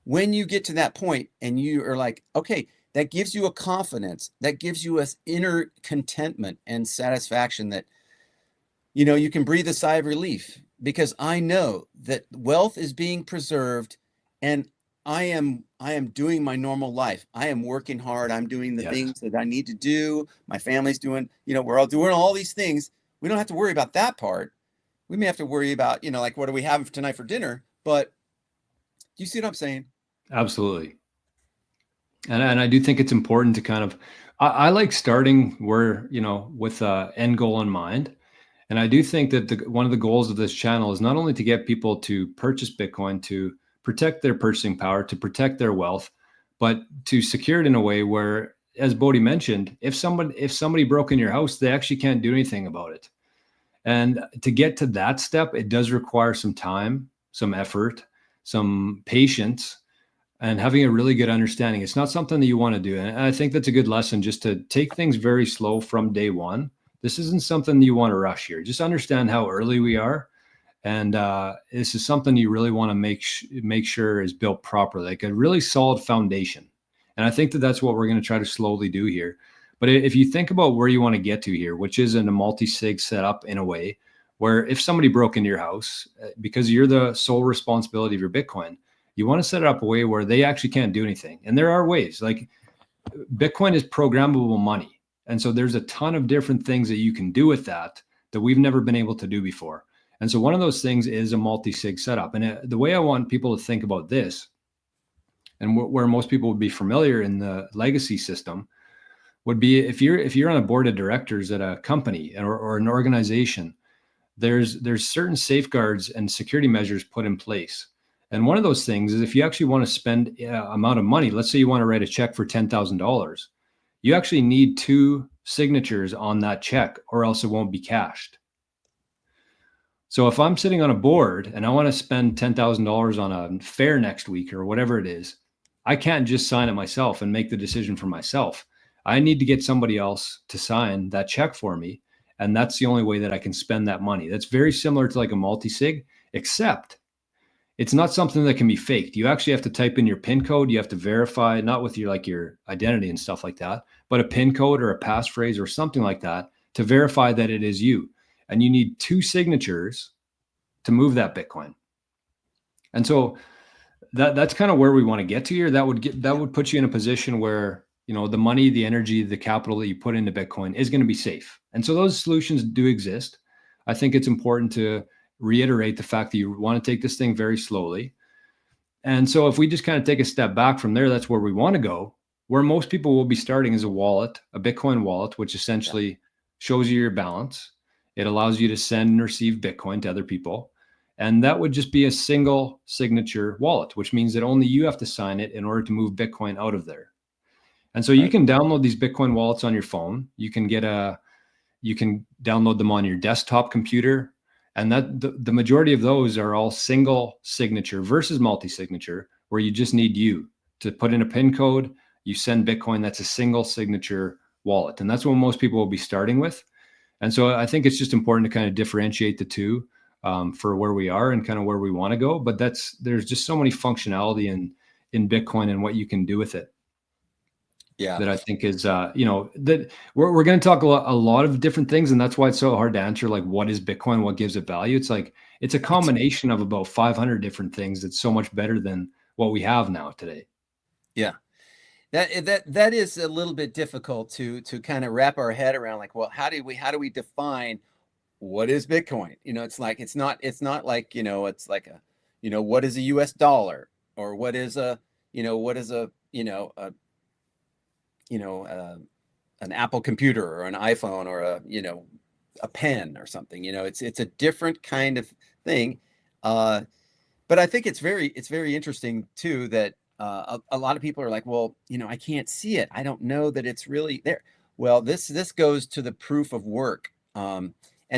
B: when you get to that point and you are like, okay, that gives you a confidence, that gives you an inner contentment and satisfaction that, you can breathe a sigh of relief, because I know that wealth is being preserved, and I am doing my normal life. I am working hard. I'm doing the
A: Yes.
B: things that I need to do. My family's doing, we're all doing all these things. We don't have to worry about that part. We may have to worry about, like, what do we have tonight for dinner? But do you see what I'm saying?
A: Absolutely. And I do think it's important to kind of, I like starting where, with a end goal in mind. And I do think that one of the goals of this channel is not only to get people to purchase Bitcoin, to protect their purchasing power, to protect their wealth, but to secure it in a way where, as Bodhi mentioned, if somebody broke in your house, they actually can't do anything about it. And to get to that step, it does require some time, some effort, some patience, and having a really good understanding. It's not something that you want to do. And I think that's a good lesson, just to take things very slow from day one. This isn't something you want to rush here. Just understand how early we are. And this is something you really want to make sure is built properly, like a really solid foundation. And I think that that's what we're going to try to slowly do here. But if you think about where you want to get to here, which is in a multi-sig setup in a way where if somebody broke into your house, because you're the sole responsibility of your Bitcoin, you want to set it up a way where they actually can't do anything. And there are ways, like Bitcoin is programmable money. And so there's a ton of different things that you can do with that we've never been able to do before. And so one of those things is a multi-sig setup. And the way I want people to think about this, and where most people would be familiar in the legacy system, would be if you're on a board of directors at a company or an organization, there's certain safeguards and security measures put in place. And one of those things is if you actually want to spend amount of money, let's say you want to write a check for $10,000, you actually need 2 signatures on that check or else it won't be cashed. So if I'm sitting on a board and I want to spend $10,000 on a fair next week or whatever it is, I can't just sign it myself and make the decision for myself. I need to get somebody else to sign that check for me. And that's the only way that I can spend that money. That's very similar to like a multi-sig, except it's not something that can be faked. You actually have to type in your PIN code. You have to verify, not with your identity and stuff like that, but a PIN code or a passphrase or something like that to verify that it is you. And you need 2 signatures to move that Bitcoin. And so that's kind of where we want to get to here. That would put you in a position where, the money, the energy, the capital that you put into Bitcoin is going to be safe. And so those solutions do exist. I think it's important to reiterate the fact that you want to take this thing very slowly. And so if we just kind of take a step back from there, that's where we want to go. Where most people will be starting is a wallet, a Bitcoin wallet, which essentially shows you your balance. It allows you to send and receive Bitcoin to other people. And that would just be a single signature wallet, which means that only you have to sign it in order to move Bitcoin out of there. And so you can download these Bitcoin wallets on your phone. You can download them on your desktop computer. And that the majority of those are all single signature versus multi-signature, where you just need you to put in a PIN code. You send Bitcoin. That's a single signature wallet. And that's what most people will be starting with. And so I think it's just important to kind of differentiate the two for where we are and kind of where we want to go. But there's just so many functionality in Bitcoin and what you can do with it.
B: Yeah.
A: That I think is, that we're going to talk a lot of different things. And that's why it's so hard to answer, like, what is Bitcoin? What gives it value? It's like, it's a combination of about 500 different things. That's so much better than what we have now today.
B: Yeah. That is a little bit difficult to kind of wrap our head around, like, well, how do we define what is Bitcoin? It's like, it's not like, it's like what is a US dollar, or what is a an Apple computer or an iPhone or a pen or something. It's a different kind of thing. But I think it's very interesting too that a lot of people are like, well, I can't see it. I don't know that it's really there. Well, this goes to the proof of work. And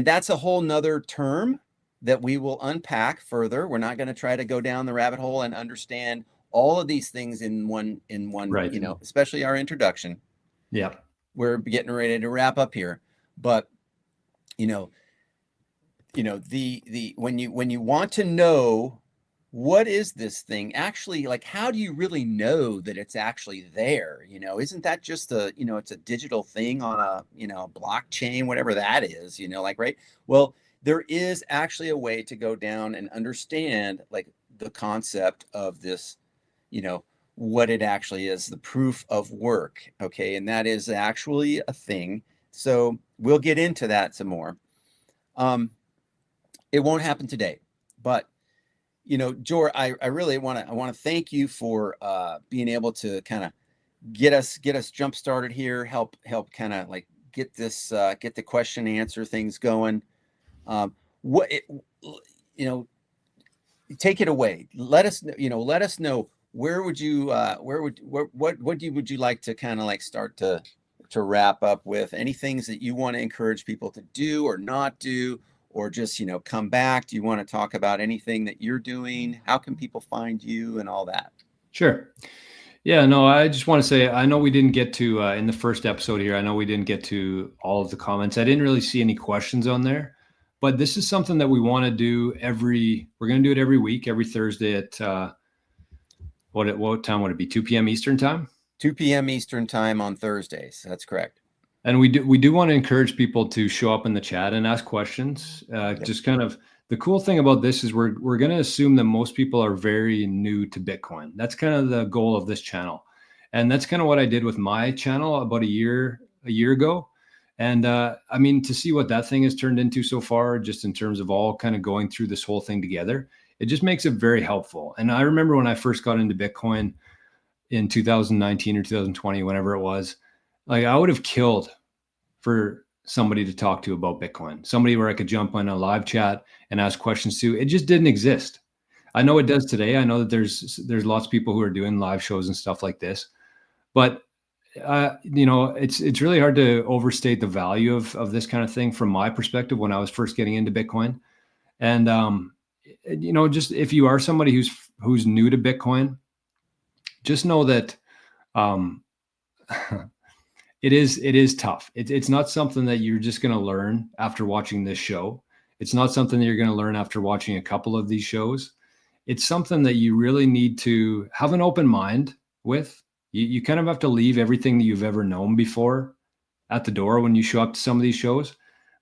B: that's a whole nother term that we will unpack further. We're not going to try to go down the rabbit hole and understand all of these things in one,
A: Right.
B: Especially our introduction.
A: Yeah.
B: We're getting ready to wrap up here, but the when you want to know what is this thing actually, like, how do you really know that it's actually there? Isn't that just it's a digital thing on a blockchain, whatever that is, right? Well, there is actually a way to go down and understand, like, the concept of this, what it actually is, the proof of work. Okay. And that is actually a thing. So we'll get into that some more. It won't happen today, but Jor, I really want to thank you for being able to kind of get us jump started here, help kind of like get this get the question and answer things going. What it, you know, take it away. Let us let us know, where would you would you like to kind of like start to wrap up with? Any things that you want to encourage people to do or not do, or just come back? Do you want to talk about anything that you're doing? How can people find you and all that?
A: Sure. Yeah, no, I just want to say, I know we didn't get to, in the first episode here, I know we didn't get to all of the comments. I didn't really see any questions on there, but this is something that we want to do we're going to do it every week, every Thursday at, what time would it be? 2 p.m. Eastern time?
B: 2 p.m. Eastern time on Thursdays. That's correct.
A: And we do want to encourage people to show up in the chat and ask questions.
B: Yep.
A: Just kind of the cool thing about this is we're going to assume that most people are very new to Bitcoin. That's kind of the goal of this channel, and that's kind of what I did with my channel about a year ago. And I mean, to see what that thing has turned into so far, just in terms of all kind of going through this whole thing together, it just makes it very helpful. And I remember when I first got into Bitcoin in 2019 or 2020, whenever it was, like I would have killed for somebody to talk to about Bitcoin, somebody where I could jump on a live chat and ask questions to. It just didn't exist. I know it does today. I know that there's lots of people who are doing live shows and stuff like this, but it's really hard to overstate the value of this kind of thing from my perspective when I was first getting into Bitcoin. And just if you are somebody who's new to Bitcoin, just know that it is tough. It's not something that you're just going to learn after watching this show. It's not something that you're going to learn after watching a couple of these shows. It's something that you really need to have an open mind with. You kind of have to leave everything that you've ever known before at the door when you show up to some of these shows,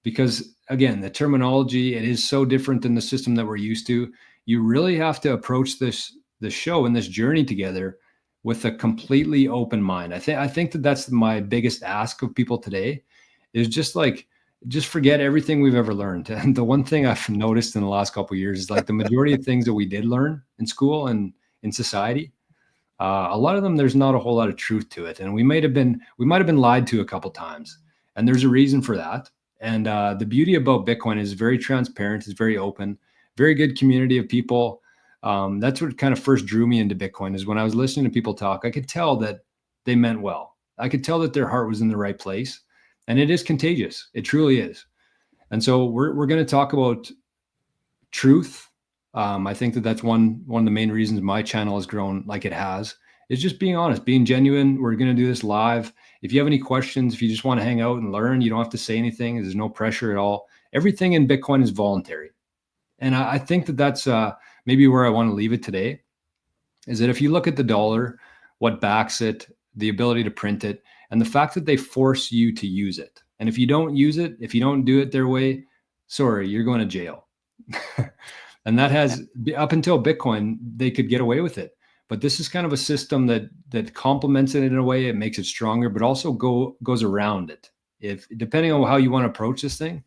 A: because again, the terminology, it is so different than the system that we're used to. You really have to approach this show and this journey together with a completely open mind. I think that that's my biggest ask of people today, is just forget everything we've ever learned. And the one thing I've noticed in the last couple of years is like the majority of things that we did learn in school and in society, a lot of them, there's not a whole lot of truth to it. And we might have been lied to a couple times, and there's a reason for that. And the beauty about Bitcoin is very transparent, it's very open, very good community of people. That's what kind of first drew me into Bitcoin, is when I was listening to people talk, I could tell that they meant well. I could tell that their heart was in the right place, and it is contagious. It truly is. And so we're going to talk about truth. I think that that's one of the main reasons my channel has grown like it has, is just being honest, being genuine. We're going to do this live. If you have any questions, if you just want to hang out and learn, you don't have to say anything. There's no pressure at all. Everything in Bitcoin is voluntary. And I think that that's maybe where I want to leave it today, is that if you look at the dollar, what backs it, the ability to print it, and the fact that they force you to use it. And if you don't use it, if you don't do it their way, sorry, you're going to jail. And that has, up until Bitcoin, they could get away with it. But this is kind of a system that complements it in a way. It makes it stronger, but also goes around it, if depending on how you want to approach this thing.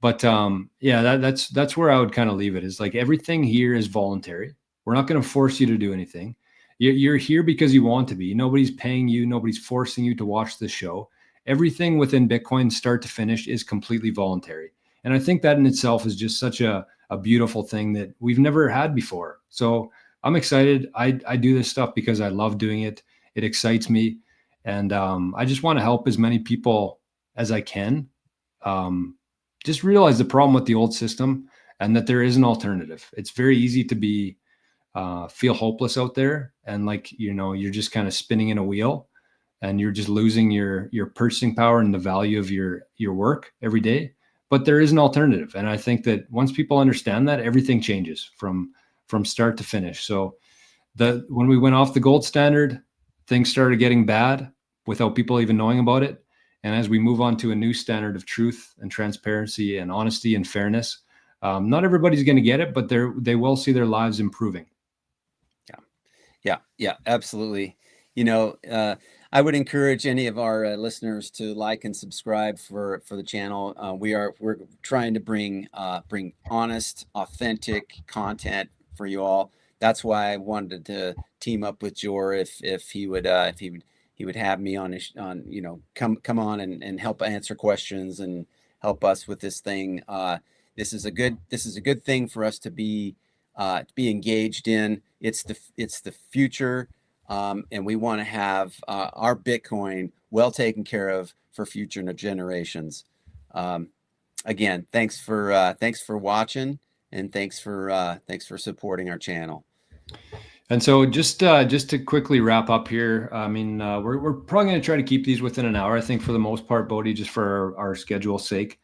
A: But that's where I would kind of leave it, is like everything here is voluntary. We're not going to force you to do anything. You're here because you want to be. Nobody's paying you. Nobody's forcing you to watch this show. Everything within Bitcoin, start to finish, is completely voluntary. And I think that in itself is just such a beautiful thing that we've never had before. So I'm excited. I do this stuff because I love doing it. It excites me. And I just want to help as many people as I can. Just realize the problem with the old system, and that there is an alternative. It's very easy to feel hopeless out there, and like, you're just kind of spinning in a wheel, and you're just losing your purchasing power and the value of your work every day. But there is an alternative. And I think that once people understand that, everything changes from start to finish. So when we went off the gold standard, things started getting bad without people even knowing about it. And as we move on to a new standard of truth and transparency and honesty and fairness, not everybody's going to get it, but they will see their lives improving.
B: Yeah, absolutely. I would encourage any of our listeners to like and subscribe for the channel. We're trying to bring honest, authentic content for you all. That's why I wanted to team up with Jor, if he would he would have me on come on and help answer questions and help us with this thing. This is a good thing for us to be engaged in. It's the future, and we want to have our Bitcoin well taken care of for future generations. Again, thanks for watching, and thanks for supporting our channel.
A: And so just to quickly wrap up here, I mean, we're probably going to try to keep these within an hour, I think, for the most part, Bodhi, just for our schedule's sake.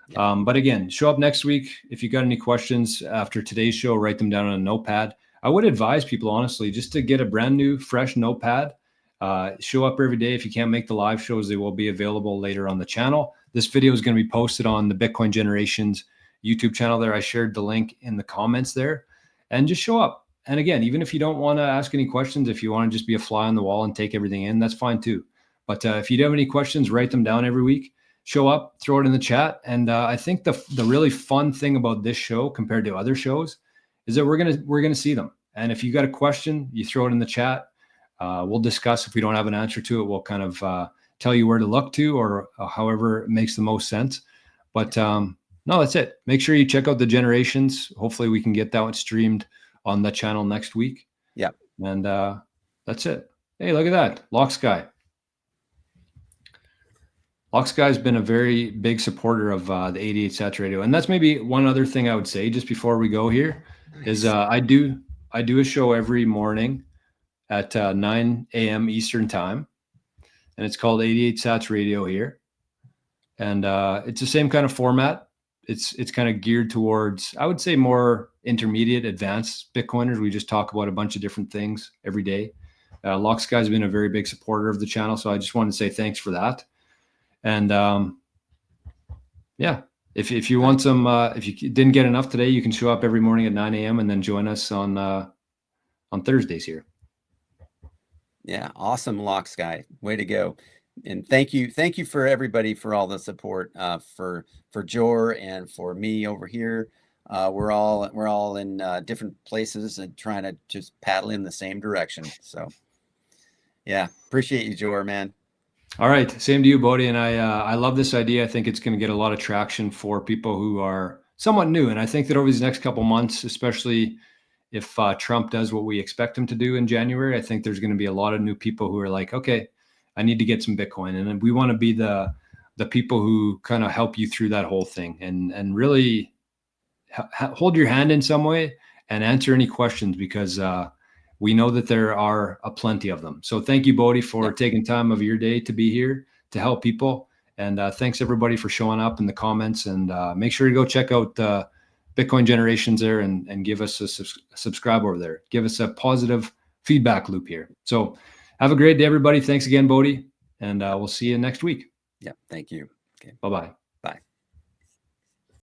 A: Yeah. But again, show up next week. If you got any questions after today's show, write them down on a notepad. I would advise people, honestly, just to get a brand new, fresh notepad. Show up every day. If you can't make the live shows, they will be available later on the channel. This video is going to be posted on the Bitcoin Generations YouTube channel there. I shared the link in the comments there. And just show up. And again, even if you don't want to ask any questions, if you want to just be a fly on the wall and take everything in, that's fine too. But if you do have any questions, write them down every week. Show up, throw it in the chat. And I think the really fun thing about this show compared to other shows is that we're gonna see them. And if you got a question, you throw it in the chat. We'll discuss. If we don't have an answer to it, we'll kind of tell you where to look to, or however it makes the most sense. But no, that's it. Make sure you check out the Generations. Hopefully we can get that one streamed on the channel next week.
B: Yeah.
A: And that's it. Hey, look at that. Locksky. Locksky's been a very big supporter of the 88 Sats Radio. And that's maybe one other thing I would say just before we go here. Nice. Is I do a show every morning at 9 a.m. Eastern time. And it's called 88 Sats Radio here. And it's the same kind of format. It's kind of geared towards, I would say, more intermediate, advanced Bitcoiners. We just talk about a bunch of different things every day. Locksky's been a very big supporter of the channel, so I just wanted to say thanks for that. And yeah, if you want some, if you didn't get enough today, you can show up every morning at 9 a.m. and then join us on Thursdays here.
B: Yeah, awesome, Locksky. Way to go. And thank you for everybody for all the support, for Jor and for me over here. We're all in different places and trying to just paddle in the same direction. So yeah, appreciate you, Jor, man.
A: All right, same to you, Bodhi. And I love this idea. I think it's going to get a lot of traction for people who are somewhat new. And I think that over these next couple months, especially if Trump does what we expect him to do in January, I think there's going to be a lot of new people who are like, okay, I need to get some Bitcoin. And we want to be the people who kind of help you through that whole thing and really hold your hand in some way and answer any questions, because we know that there are plenty of them. So thank you, Bodhi, for taking time of your day to be here to help people. And thanks everybody for showing up in the comments, and make sure to go check out Bitcoin Generations there and give us a subscribe over there. Give us a positive feedback loop here. So have a great day, everybody. Thanks again, Bodhi. And we'll see you next week.
B: Yeah. Thank you. Okay.
A: Bye-bye.
B: Bye.